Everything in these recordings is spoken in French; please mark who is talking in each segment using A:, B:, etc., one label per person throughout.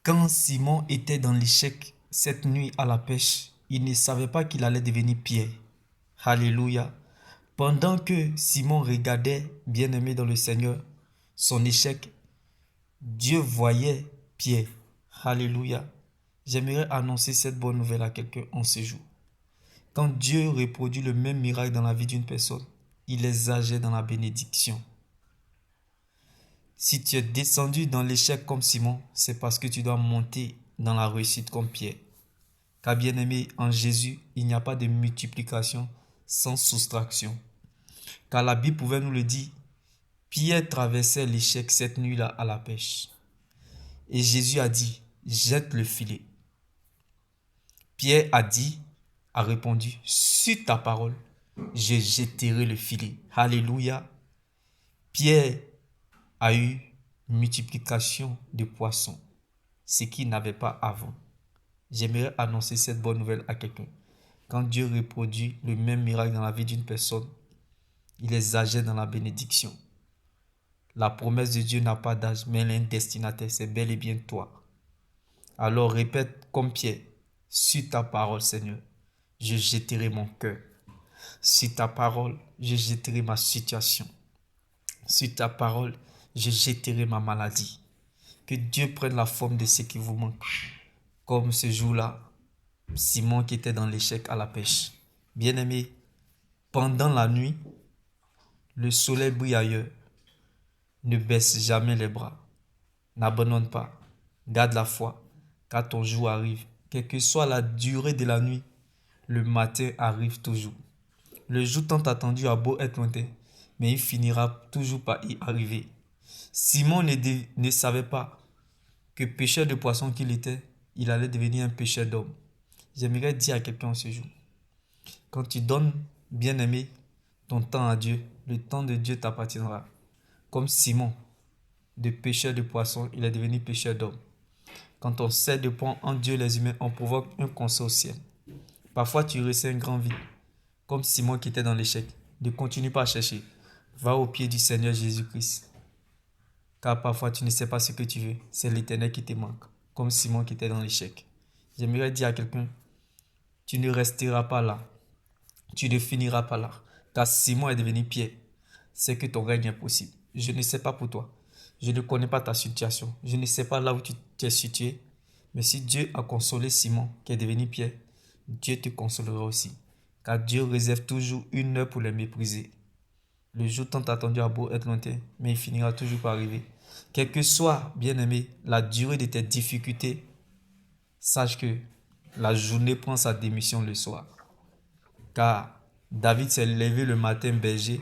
A: Quand Simon était dans l'échec cette nuit à la pêche, il ne savait pas qu'il allait devenir Pierre. Alléluia. Pendant que Simon regardait, bien-aimé dans le Seigneur, son échec, Dieu voyait Pierre. Alléluia. J'aimerais annoncer cette bonne nouvelle à quelqu'un en ce jour. Quand Dieu reproduit le même miracle dans la vie d'une personne, il exagère dans la bénédiction. Si tu es descendu dans l'échec comme Simon, c'est parce que tu dois monter dans la réussite comme Pierre. Car bien aimé, en Jésus, il n'y a pas de multiplication sans soustraction. Car la Bible pouvait nous le dire, Pierre traversait l'échec cette nuit-là à la pêche. Et Jésus a dit, jette le filet. Pierre a répondu, sur ta parole, je jetterai le filet. Alléluia. Pierre a eu multiplication de poissons, ce qu'il n'avait pas avant. J'aimerais annoncer cette bonne nouvelle à quelqu'un. Quand Dieu reproduit le même miracle dans la vie d'une personne, il exagère dans la bénédiction. La promesse de Dieu n'a pas d'âge, mais elle a un destinataire, c'est bel et bien toi. Alors répète comme Pierre, sur ta parole Seigneur, je jetterai mon cœur. Sur ta parole, je jetterai ma situation. Sur ta parole, je jetterai ma maladie. Que Dieu prenne la forme de ce qui vous manque. Comme ce jour-là, Simon qui était dans l'échec à la pêche. Bien-aimé, pendant la nuit, le soleil brille ailleurs. Ne baisse jamais les bras. N'abandonne pas. Garde la foi, car ton jour arrive. Quelle que soit la durée de la nuit, le matin arrive toujours. Le jour tant attendu a beau être lointain, mais il finira toujours par y arriver. Simon ne savait pas que pêcheur de poissons qu'il était, il allait devenir un pêcheur d'hommes. J'aimerais dire à quelqu'un ce jour, quand tu donnes, bien-aimé, ton temps à Dieu, le temps de Dieu t'appartiendra. Comme Simon, de pêcheur de poissons, il est devenu pêcheur d'hommes. Quand on sait de point en Dieu les humains, on provoque un conseil au ciel. Parfois tu ressens un grand vide, comme Simon qui était dans l'échec. Ne continue pas à chercher. Va au pied du Seigneur Jésus-Christ. Car parfois tu ne sais pas ce que tu veux. C'est l'Éternel qui te manque. Comme Simon qui était dans l'échec. J'aimerais dire à quelqu'un, tu ne resteras pas là. Tu ne finiras pas là. Car Simon est devenu Pierre. C'est que ton règne est possible. Je ne sais pas pour toi. Je ne connais pas ta situation. Je ne sais pas là où tu es situé. Mais si Dieu a consolé Simon qui est devenu Pierre, Dieu te consolera aussi. Car Dieu réserve toujours une heure pour les mépriser. Le jour tant attendu a beau être lointain, mais il finira toujours par arriver. Quelle que soit, bien-aimé, la durée de tes difficultés, sache que la journée prend sa démission le soir. Car David s'est levé le matin berger,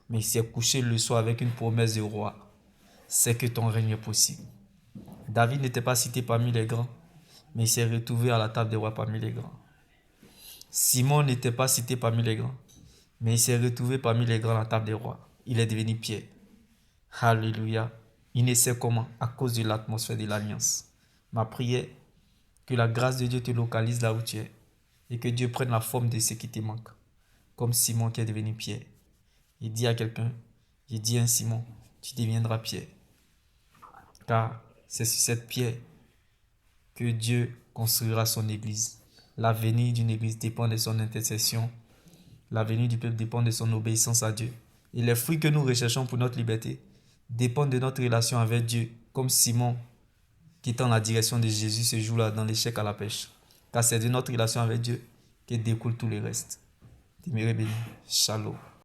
A: mais il s'est couché le soir avec une promesse de roi. C'est que ton règne est possible. David n'était pas cité parmi les grands, mais il s'est retrouvé à la table des rois parmi les grands. Simon n'était pas cité parmi les grands, mais il s'est retrouvé parmi les grands à la table des rois. Il est devenu Pierre. Alléluia. Il ne sait comment, à cause de l'atmosphère de l'alliance. Ma prière, que la grâce de Dieu te localise là où tu es et que Dieu prenne la forme de ce qui te manque. Comme Simon qui est devenu Pierre. Il dit à quelqu'un, il dit à Simon, tu deviendras Pierre. Car c'est sur cette pierre que Dieu construira son église. L'avenir d'une église dépend de son intercession. L'avenir du peuple dépend de son obéissance à Dieu. Et les fruits que nous recherchons pour notre liberté dépendent de notre relation avec Dieu, comme Simon qui est dans la direction de Jésus ce jour-là dans l'échec à la pêche. Car c'est de notre relation avec Dieu que découle tout le reste. T'aimerais béni. Shalom.